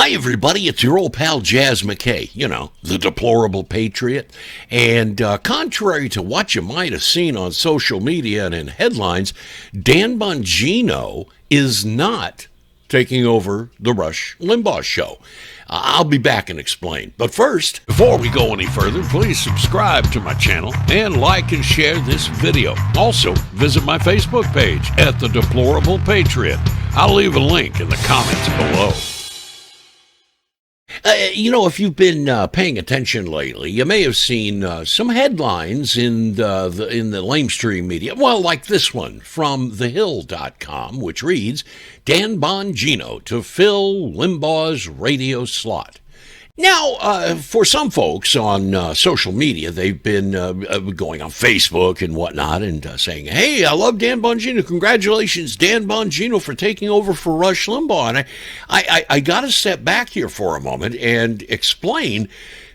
Hi, everybody. It's your old pal, Jazz McKay, the deplorable patriot. And contrary to what you might have seen on social media and in headlines, Dan Bongino is not taking over the Rush Limbaugh show. I'll be back and explain. But first, before we go any further, please subscribe to my channel and like and share this video. Also, visit my Facebook page at The Deplorable Patriot. I'll leave a link in the comments below. If you've been paying attention lately, you may have seen some headlines in the lamestream media. Well, like this one from thehill.com, which reads, Dan Bongino to fill Limbaugh's radio slot. Now, for some folks on social media, they've been going on Facebook and whatnot and saying, hey, I love Dan Bongino. Congratulations, Dan Bongino, for taking over for Rush Limbaugh. And I got to step back here for a moment and explain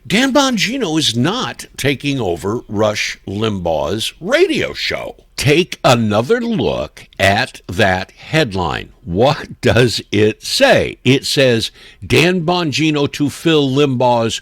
Dan Bongino is not taking over Rush Limbaugh's radio show. Take another look at that headline. What does it say? It says, Dan Bongino to fill Limbaugh's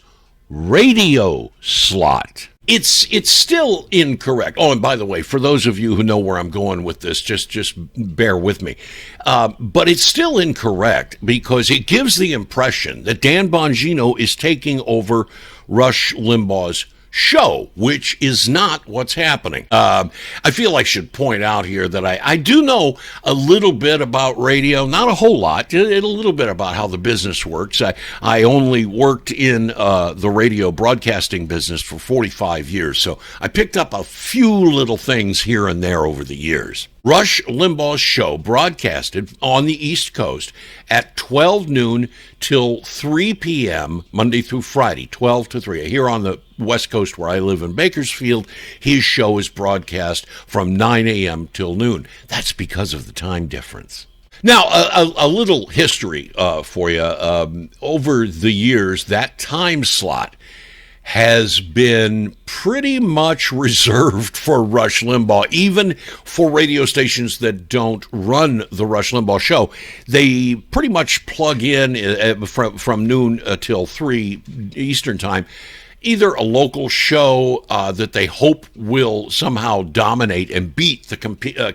radio slot. It's still incorrect. Oh, and by the way, for those of you who know where I'm going with this, just bear with me. But it's still incorrect because it gives the impression that Dan Bongino is taking over Rush Limbaugh's show, which is not what's happening. I feel I should point out here that I do know a little bit about radio, not a whole lot, a little bit about how the business works. I only worked in the radio broadcasting business for 45 years, so I picked up a few little things here and there over the years. Rush Limbaugh's show broadcasted on the East Coast at 12 noon till 3 p.m. Monday through Friday, 12 to 3. Here on the West Coast where I live in Bakersfield, his show is broadcast from 9 a.m. till noon. That's because of the time difference. Now, a little history for you. Over the years, that time slot has been pretty much reserved for Rush Limbaugh, even for radio stations that don't run the Rush Limbaugh show. They pretty much plug in from noon till 3 Eastern time, either a local show that they hope will somehow dominate and beat the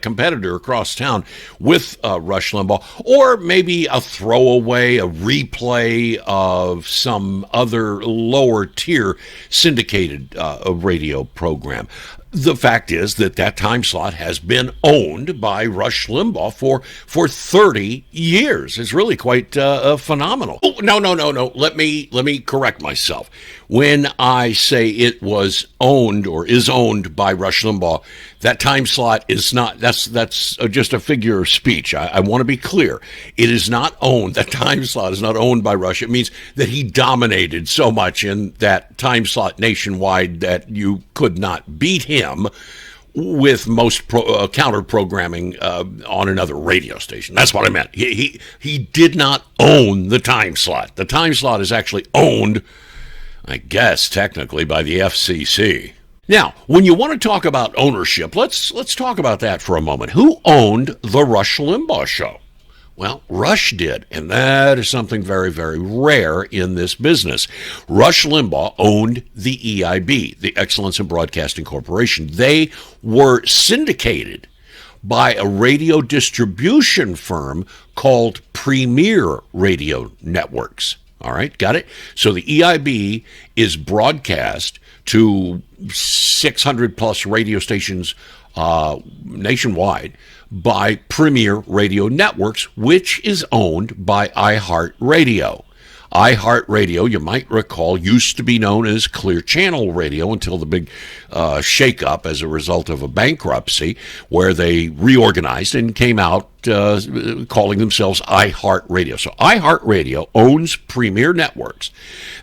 competitor across town with Rush Limbaugh, or maybe a throwaway, a replay of some other lower tier syndicated radio program. The fact is that time slot has been owned by Rush Limbaugh for 30 years. It's really quite phenomenal. Oh, no. Let me correct myself. When I say it was owned or is owned by Rush Limbaugh, that time slot is not, that's just a figure of speech. I want to be clear. It is not owned. That time slot is not owned by Rush. It means that he dominated so much in that time slot nationwide that you could not beat him with most counter programming on another radio station. That's what I meant. He did not own the time slot. The time slot is actually owned, I guess, technically by the FCC. Now, when you want to talk about ownership, let's talk about that for a moment. Who owned the Rush Limbaugh show? Well, Rush did, and that is something very, very rare in this business. Rush Limbaugh owned the EIB, the Excellence in Broadcasting Corporation. They were syndicated by a radio distribution firm called Premier Radio Networks. All right, got it? So the EIB is broadcast to 600 plus radio stations nationwide by Premier Radio Networks, which is owned by iHeartRadio. iHeartRadio, you might recall, used to be known as Clear Channel Radio until the big shakeup as a result of a bankruptcy, where they reorganized and came out calling themselves iHeartRadio. So iHeartRadio owns Premier Networks.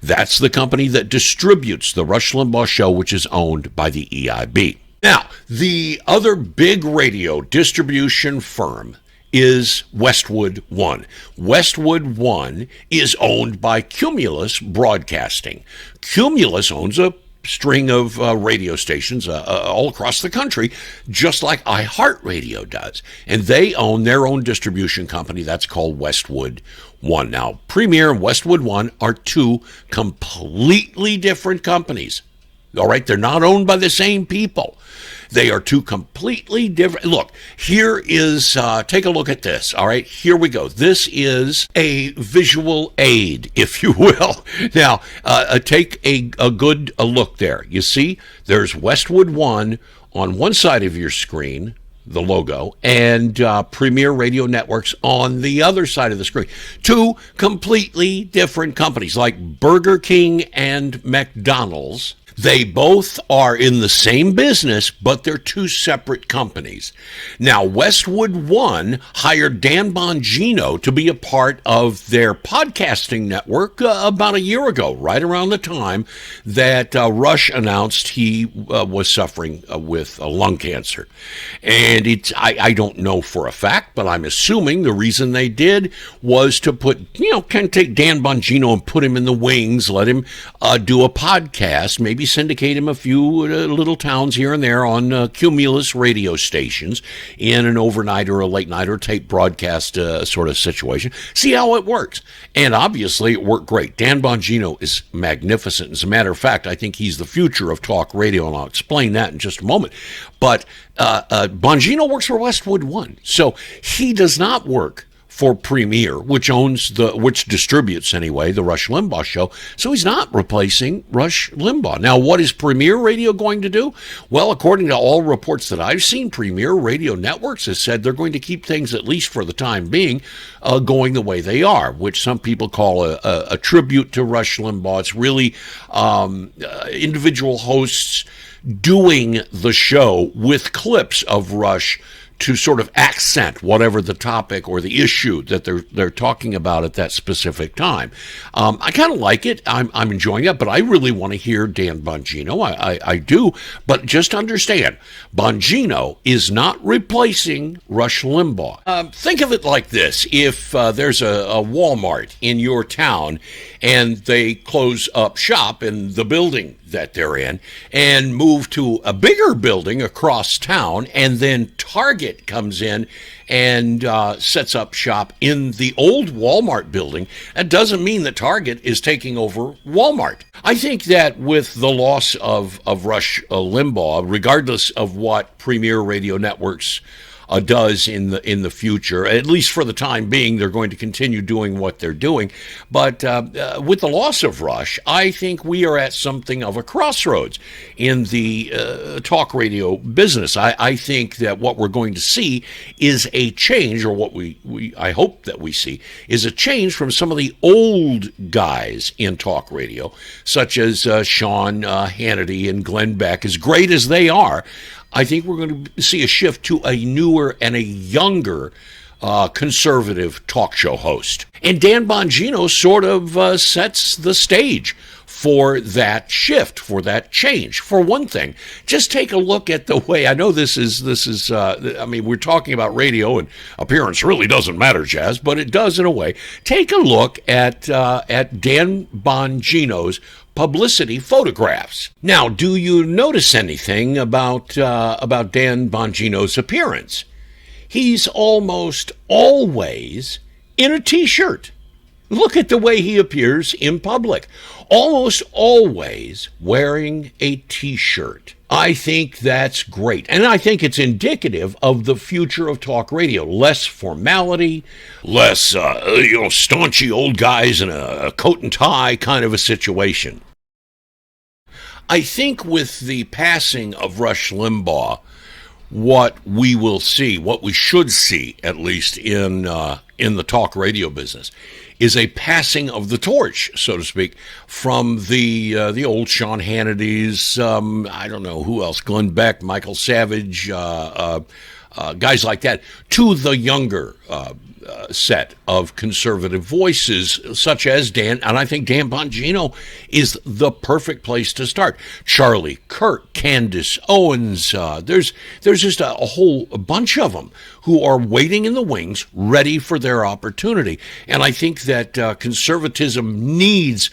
That's the company that distributes the Rush Limbaugh show, which is owned by the EIB. Now, the other big radio distribution firm is Westwood One. Westwood One is owned by Cumulus Broadcasting. Cumulus owns a string of radio stations all across the country, just like iHeartRadio does. And they own their own distribution company. That's called Westwood One. Now, Premier and Westwood One are two completely different companies. All right, they're not owned by the same people. They are two completely different. Look, here is, take a look at this. All right, here we go. This is a visual aid, if you will. Now, take a good look there. You see, there's Westwood One on one side of your screen, the logo, and Premier Radio Networks on the other side of the screen. Two completely different companies, like Burger King and McDonald's. They both are in the same business, but they're two separate companies. Now, Westwood One hired Dan Bongino to be a part of their podcasting network about a year ago, right around the time that Rush announced he was suffering with lung cancer. And I don't know for a fact, but I'm assuming the reason they did was to put, kind of take Dan Bongino and put him in the wings, let him do a podcast, maybe syndicate him a few little towns here and there on cumulus radio stations in an overnight or a late night or tape broadcast sort of situation. See how it works. And obviously it worked great. Dan Bongino is magnificent. As a matter of fact, I think he's the future of talk radio, and I'll explain that in just a moment. But Bongino works for Westwood One. So he does not work for Premier, which distributes anyway, the Rush Limbaugh show. So he's not replacing Rush Limbaugh. Now, what is Premier Radio going to do? Well, according to all reports that I've seen, Premier Radio Networks has said they're going to keep things, at least for the time being, going the way they are, which some people call a tribute to Rush Limbaugh. It's really individual hosts doing the show with clips of Rush to sort of accent whatever the topic or the issue that they're talking about at that specific time. I kind of like it. I'm enjoying it, but I really want to hear Dan Bongino. I do, but just understand, Bongino is not replacing Rush Limbaugh. Think of it like this. If there's a Walmart in your town and they close up shop in the building that they're in and move to a bigger building across town, and then Target comes in and sets up shop in the old Walmart building, that doesn't mean that Target is taking over Walmart. I think that with the loss of Rush Limbaugh, regardless of what Premier Radio Networks does in the future, at least for the time being, they're going to continue doing what they're doing. But with the loss of Rush, I think we are at something of a crossroads in the talk radio business. I think that what we're going to see is a change, or what I hope that we see is a change from some of the old guys in talk radio, such as Sean Hannity and Glenn Beck. As great as they are, I think we're going to see a shift to a newer and a younger conservative talk show host. And Dan Bongino sort of sets the stage for that shift, for that change. For one thing, just take a look at the way, I know this is we're talking about radio and appearance really doesn't matter, Jazz, but it does in a way. Take a look at Dan Bongino's publicity photographs. Now, do you notice anything about Dan Bongino's appearance? He's almost always in a t-shirt. Look at the way he appears in public. Almost always wearing a t-shirt. I think that's great. And I think it's indicative of the future of talk radio. Less formality, less, staunchy old guys in a coat and tie kind of a situation. I think with the passing of Rush Limbaugh, what we will see, what we should see, at least in the talk radio business, is a passing of the torch, so to speak, from the old Sean Hannity's, I don't know who else, Glenn Beck, Michael Savage, guys like that, to the younger set of conservative voices, such as Dan, and I think Dan Bongino is the perfect place to start. Charlie Kirk, Candace Owens, there's just a whole bunch of them who are waiting in the wings, ready for their opportunity. And I think that conservatism needs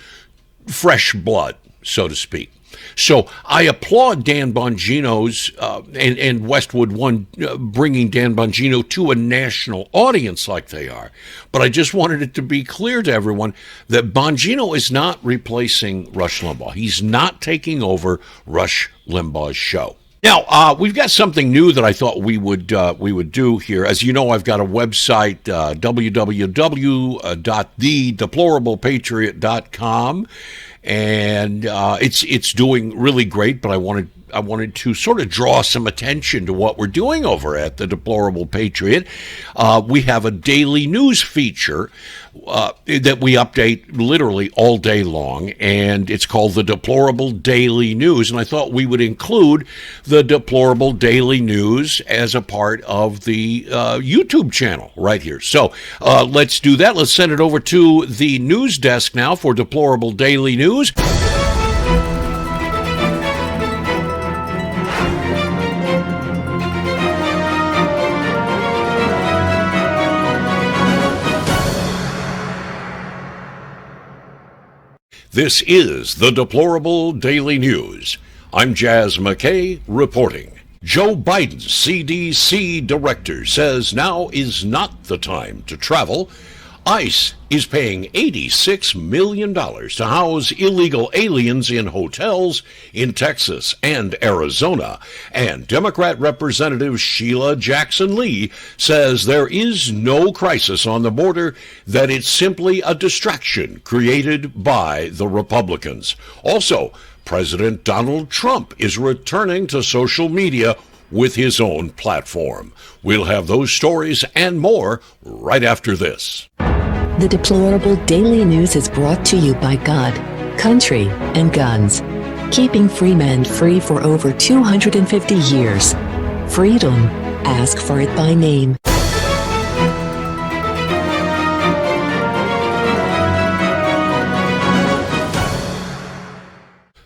fresh blood, so to speak. So I applaud Dan Bongino's and Westwood One bringing Dan Bongino to a national audience like they are. But I just wanted it to be clear to everyone that Bongino is not replacing Rush Limbaugh. He's not taking over Rush Limbaugh's show. Now, we've got something new that I thought we would do here. As you know, I've got a website, www.thedeplorablepatriot.com, and it's doing really great, but I wanted to sort of draw some attention to what we're doing over at the Deplorable Patriot. We have a daily news feature that we update literally all day long, and it's called the Deplorable Daily News, and I thought we would include the Deplorable Daily News as a part of the YouTube channel right here. So let's do that. Let's send it over to the news desk now for Deplorable Daily News. This is the Deplorable Daily News. I'm Jazz McKay reporting. Joe Biden's CDC director says now is not the time to travel. ICE is paying $86 million to house illegal aliens in hotels in Texas and Arizona. And Democrat Representative Sheila Jackson Lee says there is no crisis on the border, that it's simply a distraction created by the Republicans. Also, President Donald Trump is returning to social media with his own platform. We'll have those stories and more right after this. The Deplorable Daily News is brought to you by God, Country, and Guns. Keeping free men free for over 250 years. Freedom. Ask for it by name.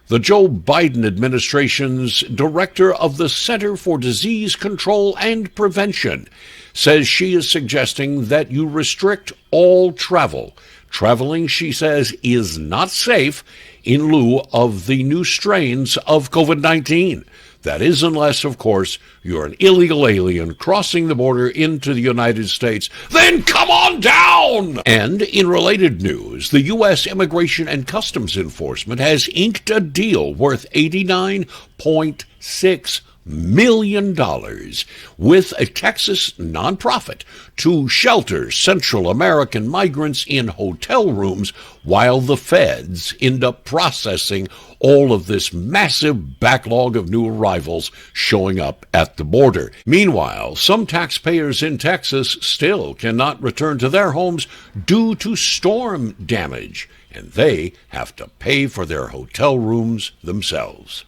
The Joe Biden administration's director of the Center for Disease Control and Prevention says she is suggesting that you restrict all travel. Traveling, she says, is not safe in lieu of the new strains of COVID-19. That is, unless, of course, you're an illegal alien crossing the border into the United States. Then come on down! And in related news, the U.S. Immigration and Customs Enforcement has inked a deal worth $89.6 million with a Texas nonprofit to shelter Central American migrants in hotel rooms while the feds end up processing all of this massive backlog of new arrivals showing up at the border. Meanwhile, some taxpayers in Texas still cannot return to their homes due to storm damage, and they have to pay for their hotel rooms themselves.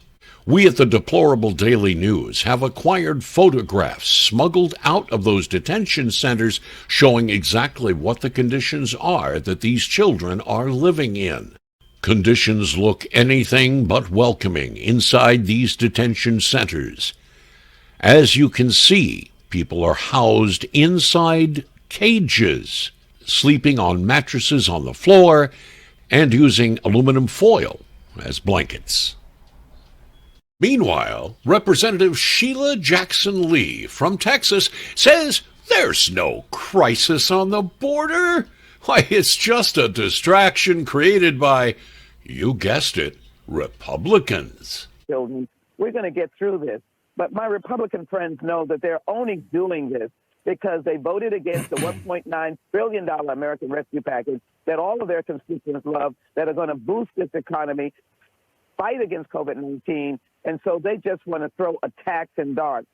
We at the Deplorable Daily News have acquired photographs smuggled out of those detention centers showing exactly what the conditions are that these children are living in. Conditions look anything but welcoming inside these detention centers. As you can see, people are housed inside cages, sleeping on mattresses on the floor, and using aluminum foil as blankets. Meanwhile, Representative Sheila Jackson Lee from Texas says there's no crisis on the border. Why, it's just a distraction created by, you guessed it, Republicans. Children, we're going to get through this. But my Republican friends know that they're only doing this because they voted against the $1.9 billion American Rescue Package that all of their constituents love, that are going to boost this economy, fight against COVID-19, and so they just want to throw attacks and darts.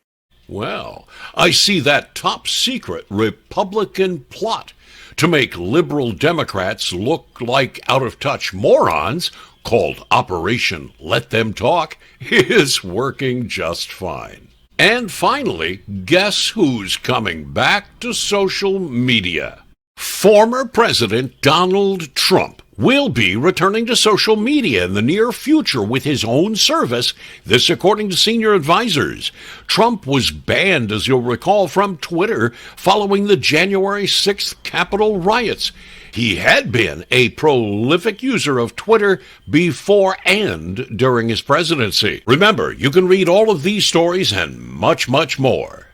Well, I see that top secret Republican plot to make liberal Democrats look like out-of-touch morons, called Operation Let Them Talk, is working just fine. And finally, guess who's coming back to social media? Former President Donald Trump will be returning to social media in the near future with his own service, this according to senior advisors. Trump was banned, as you'll recall, from Twitter following the January 6th Capitol riots. He had been a prolific user of Twitter before and during his presidency. Remember, you can read all of these stories and much, much more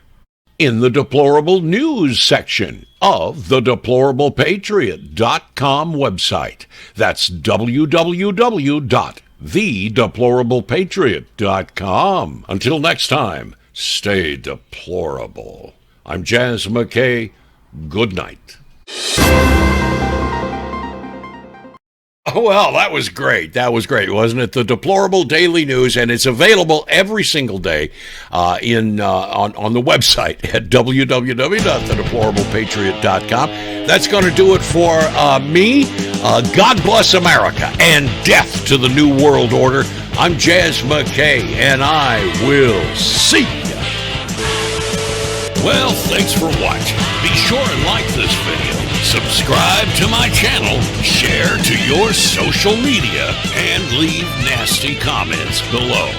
in the Deplorable News section of the DeplorablePatriot.com website. That's www.thedeplorablepatriot.com. Until next time, stay deplorable. I'm Jazz McKay. Good night. Oh, well, that was great. That was great, wasn't it? The Deplorable Daily News, and it's available every single day on the website at www.thedeplorablepatriot.com. That's going to do it for me. God bless America and death to the New World Order. I'm Jazz McKay, and I will see you. Well, thanks for watching. Be sure and like this video. Subscribe to my channel, share to your social media, and leave nasty comments below.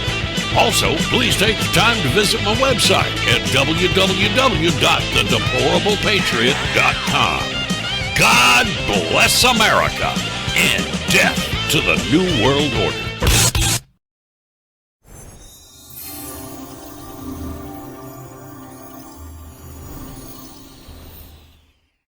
Also, please take the time to visit my website at www.thedeplorablepatriot.com. God bless America and death to the New World Order.